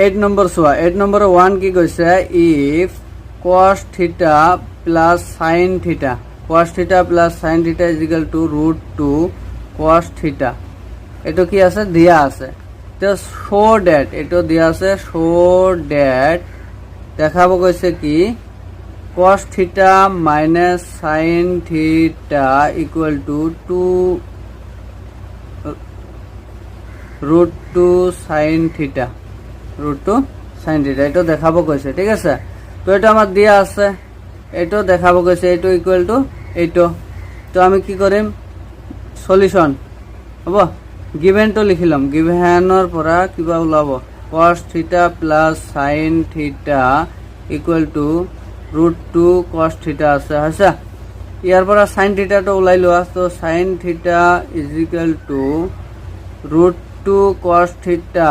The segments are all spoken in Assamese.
8 নম্বৰ চোৱা 8 নম্বৰ 1 কি কৈছে if cos theta plus sin theta cos theta plus sin theta is equal to root 2 cos theta এটো কি আছে দিয়া আছে তো show that এটো দিয়া আছে show that দেখাবো কৈছে কি cos theta minus sin theta equal to 2 root 2 sin theta root 2 sin theta এটো দেখাবো কৈছে ঠিক আছে তো এটা আমার দিয়া আছে এটো দেখাবো কৈছে এটো ইকুয়াল টু এটো তো আমি কি করিম সলিউশন হবো গিভেন তো লিখিলাম গিভেনর পরা কিবা ওলাবো cos theta plus sin theta equal to root 2 cos theta আছে হইছে ইয়ার পরা sin theta তো ওলাইলো তো sin theta is equal to root 2 cos theta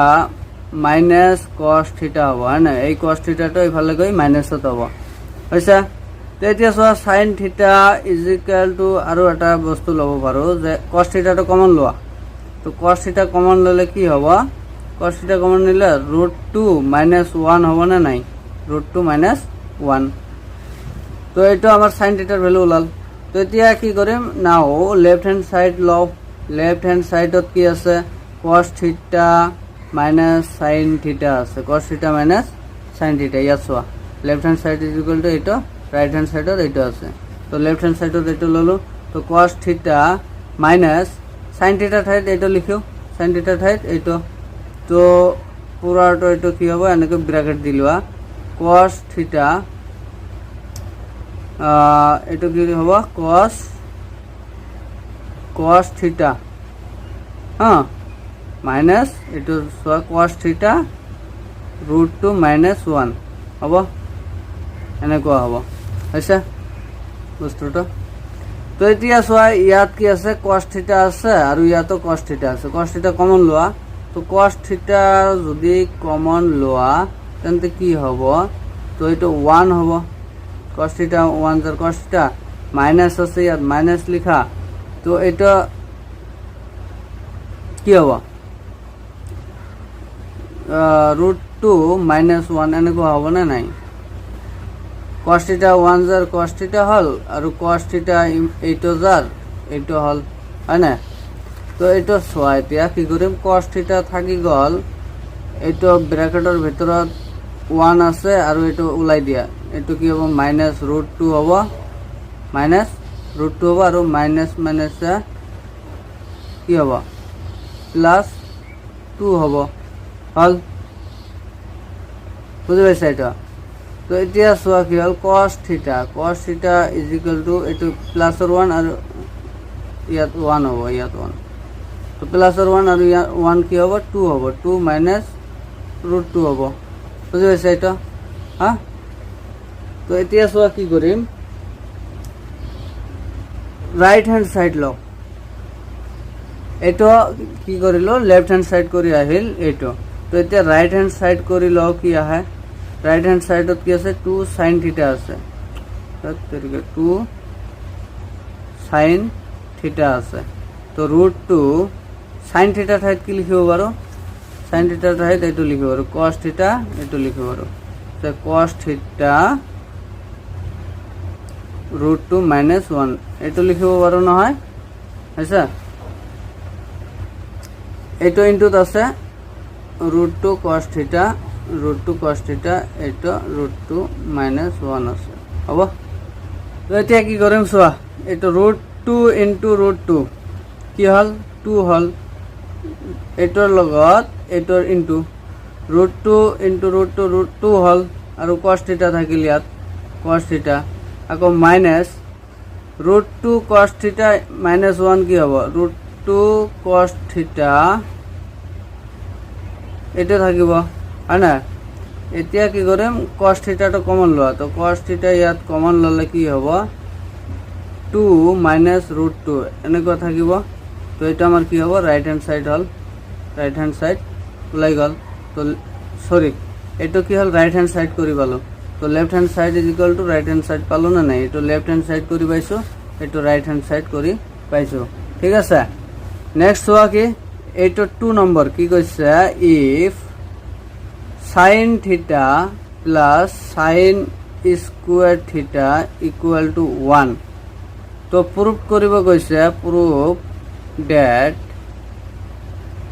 minus cos theta হবো না এই cos theta তো ইফালে গই মাইনাস হবো হইছে তো এতিয়া সোয়া sin theta is equal to আৰু এটা বস্তু লব পাৰো যে cos theta তো কমন লোৱা তো cos theta কমন ললে কি হবো cos theta কমন নিলে root 2 minus 1 হবো না নাই root 2 minus 1 তো এটা আমার sin theta এর ভ্যালু ওলাল তো এতিয়া কি কৰিম নাও লেফট হ্যান্ড সাইড লও লেফট হ্যান্ড সাইডত কি আছে cos theta minus sin theta আছে cos theta minus sin theta ইয়াত সোয়া left hand side is equal to এটা রাইট হ্যান্ড সাইডত এটা আছে তো লেফট হ্যান্ড সাইডত এটা ললো তো cos theta minus sin theta ঠাইত এটা লিখিও sin theta ঠাইত এটা তো পুরাটো এটা কি হবে এনেকে ব্র্যাকেট দিলবা cos theta এটা কি হবে cos theta হ্যাঁ মাইনাস এটা cos theta root 2 minus 1 হবো এনেকুৱা হবো হইছে বস্তুটো তো এতিয়া সোয়া ইয়াত কি আছে cos theta আছে আৰু ইয়াতো cos theta আছে cos theta কমন লোৱা তো cos theta যদি কমন লোৱা তেন্তে কি হবো তো এটা 1 হবো cos theta 1 যার cos theta মাইনাস আছে ইয়াত মাইনাস লিখা তো এটা কি হবো root 2 minus 1 এনেকুৱা হবো না নাই cos theta 1 jar cos theta হল আর cos theta 8 jar 8 হল হয় না তো এটা সোয়া এতিয়া কি করিম cos theta থাকি গল এটা ব্র্যাকেটের ভিতৰত 1 আছে আর এটা উলাই দিয়া এটা কি হবে minus root 2 হবে minus root 2 হবে আর minus minus কি হবে plus 2 হবে হল বুঝতে পারছ এটা তো এতিয়া সোয়া কি হল cos theta is equal to এটা প্লাস আর 1 আর ইয়াত 1 হবে ইয়াত 1 তো প্লাস আর 1 আর 1 কি হবে 2 হবে 2 minus root 2 হবে বুঝতে পারছ এটা হ্যাঁ তো এতিয়া সোয়া কি করিম রাইট হ্যান্ড সাইড লও এটা কি করিলো লেফট হ্যান্ড সাইড করি আহিল এটা তো এতিয়া রাইট হ্যান্ড সাইড করি লও কি আহে রাইট হ্যান্ড সাইডত কি আছে 2 sin theta আছে তাতকে 2 sin theta আছে তো root 2 sin theta ঠাইত কি লিখিব পারো sin theta ঠাইত এটো লিখিব পারো cos theta এটো লিখিব পারো তো cos theta root 2 minus 1 এটো লিখিব পারো না হয় আচ্ছা এটো ইনটুত আছে root 2 cos theta root 2 cos theta এটা root 2 minus 1 আছে হবো তো এতিয়া কি কৰিম সোয়া এটা root 2 into root 2 কি হল 2 হল এটার লগত এটার into root 2 into root 2 root 2 হল আৰু cos theta থাকিল ইয়াত cos theta আকৌ minus root 2 cos theta minus 1 কি হবো root 2 cos theta এটা থাকিব হয় না এতিয়া কি কৰিম cos theta টো কমন লোৱা তো cos theta ইয়াত কমন ললে কি হ'ব 2 minus root 2 এনেকুৱা থাকিব তো এটা আমাৰ কি হ'ব রাইট হ্যান্ড সাইড হল রাইট হ্যান্ড সাইড ওলাই গল তো সরি এটা কি হল রাইট হ্যান্ড সাইড করি পালো তো left hand side is equal two right hand side পালো না নাই এটা লেফট হ্যান্ড সাইড করি পাইছো এটা রাইট হ্যান্ড সাইড করি পাইছো ঠিক আছে নেক্সট হোৱা কি এটা 2 নম্বৰ কি কৈছে if sine theta plus sign square থিটা ইকুয়াল টু 1 তো প্ৰুফ কৰিব কৈছে প্রুফ ডেট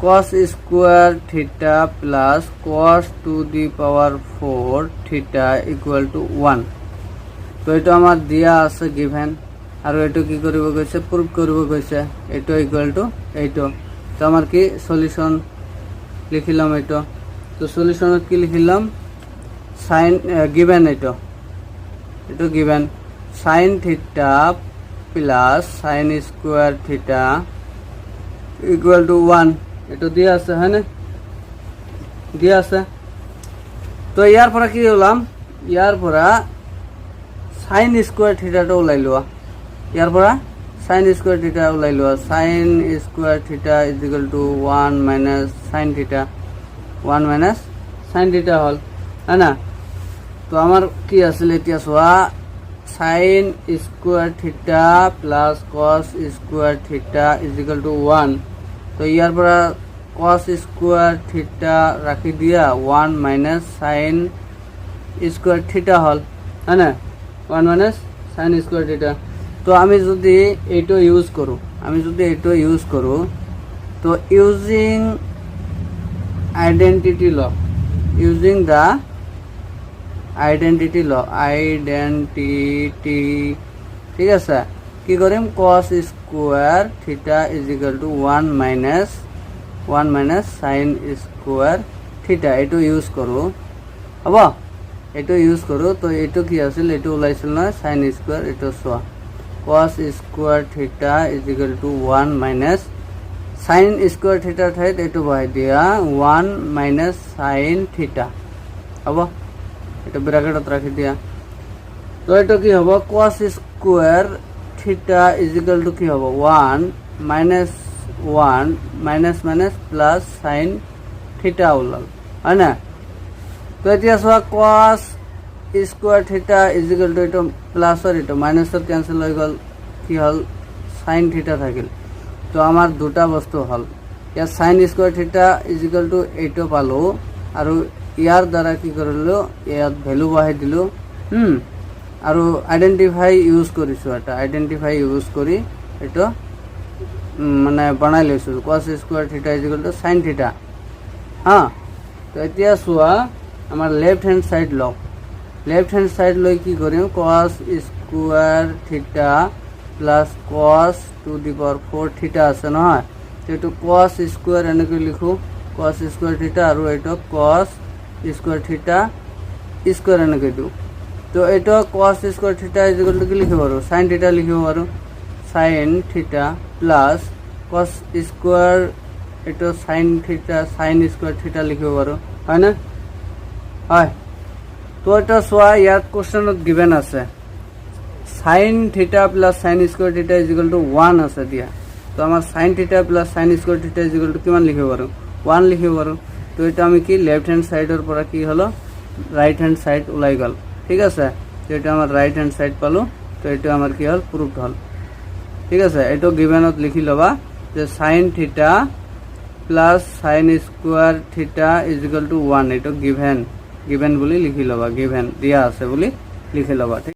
cos স্কোয়ার থিটা প্লাস cos টু দি পাওয়ার 4 থিটা ইকুয়াল টু 1 তো এটা আমার দিয়া আছে গিভেন আর এটা কি কৰিব কৈছে প্ৰুফ কৰিব কৈছে এটা ইকুয়াল টু এইটো তো আমার কি সলিউশন লিখিলাম এটা তো সলিউশনত কি লিখিলাম সাইন গিভেন এটা given sine theta plus sine square থিটা ইকুয়াল টু 1 এটা দিয়া আছে হ্যাঁ না দিয়া আছে তো ইয়ার পরে কি হলাম ইয়ার পরে সাইন স্কোয়ার থিটাটা ওলাই লোৱা ইয়াৰ পৰে সাইন স্কোয়াৰ থিটা ওলাই লোৱা সাইন স্কোয়ার থিটা is equal to 1 minus sine theta 1 minus sine theta হল হ্যাঁ না তো আমার কি আসলে এতিয়া চোৱা সাইন স্কোয়ার থিটা প্লাস কস স্কোয়ার থিটা ইজ ইকুয়াল টু 1 তো ইয়ার পরে cos স্কোয়ার থিটা রাখি দিয়া 1 মাইনাস সাইন স্কোয়ার থিটা হল হ্যাঁ না 1 মাইনাস সাইন স্কোয়ার থিটা তো আমি যদি এইটো ইউজ করো তো ইউজিং আইডেন্টিটি ল ঠিক আছে কি কৰিম cos স্কোয়ার থিটা is equal to 1 minus sine square থিটা এইটো ইউজ করো হব এইটো ইউজ করো তো এইটো কি আছিল এইটো ওলাইছিল না সাইন স্কোয়ার এইটো চোৱা cos square theta is equal to 1 minus sine square থিটাৰ ঠাইত এইটো বহাই দিয়া 1 মাইনাস সাইন থিটা হব এটা ব্র্যাকেটত রাখি দিয়া তো এটা কি হব cos স্কোয়ার থিটা ইজ ইকুয়াল টু কি হব 1 minus 1 minus plus sine theta ওলাল হয় না তো এতিয়া চোৱা cos square theta is equal to এটা প্লাসৰ এটা মাইনাসৰ ক্যান্সেল হৈ গল কি হল সাইন থিটা থাকিল তো আমার দুটা বস্তু হল ইয়াত সাইন স্কোয়ার থিটা ইজ ইকুয়াল টু এইটো পালো আৰু ইয়াৰ দ্বাৰা কি কৰিলো ইয়াত ভ্যালু বহাই দিলো আৰু আইডেন্টিফাই ইউজ কৰিছো এটা আইডেন্টিফাই ইউজ কৰি এটা মানে বনাই লৈছো cos square theta is equal two sine theta হ্যাঁ তো এতিয়া চোৱা আমাৰ লেফট হ্যান্ড সাইড লৈ কি কৰিম cos স্কোয়ার থিটা প্লাস cos টু দি পাওয়ার 4 থিটা আছে নহয় তো এইটো cos স্কোয়ার এনেকৈ লিখো cos স্কোয়ার থিটা আৰু এইটো cos স্কোয়ার থিটা স্কোয়ার এনেকৈ দিও তো এইটো cos স্কোয়ার থিটা ইজ ইকুয়াল টু কি লিখিব পাৰো সাইন থিটা লিখিব পাৰো sine theta plus cos square এইটো সাইন থিটা সাইন স্কোয়াৰ থিটা লিখিব পাৰো হয় না হয় তো এটা চোৱা ইয়াত কোশ্চেনত গিভেন আছে sine theta plus sine square থিটা ইজ ইকুয়াল টু 1 আছে দিয়া তো আমার sine theta plus sine square থিটা ইজ ইকুয়াল টু কিমান লিখিব পাৰো 1 লিখিব পাৰো তো এটা আমি কি লেফট হ্যান্ড সাইডৰ পৰা কি হলো রাইট হ্যান্ড সাইড ওলাই গল ঠিক আছে তো এটা আমার রাইট হ্যান্ড সাইড পালো তো এটা আমার কি হল প্রুফ হল ঠিক আছে এটা গিভেনত লিখি লবা যে sine theta plus sine square থিটা ইজ ইকুয়াল টু 1 এটা গিভেন বুলি লিখি লবা গিভেন দিয়া আছে বুলি লিখি লবা।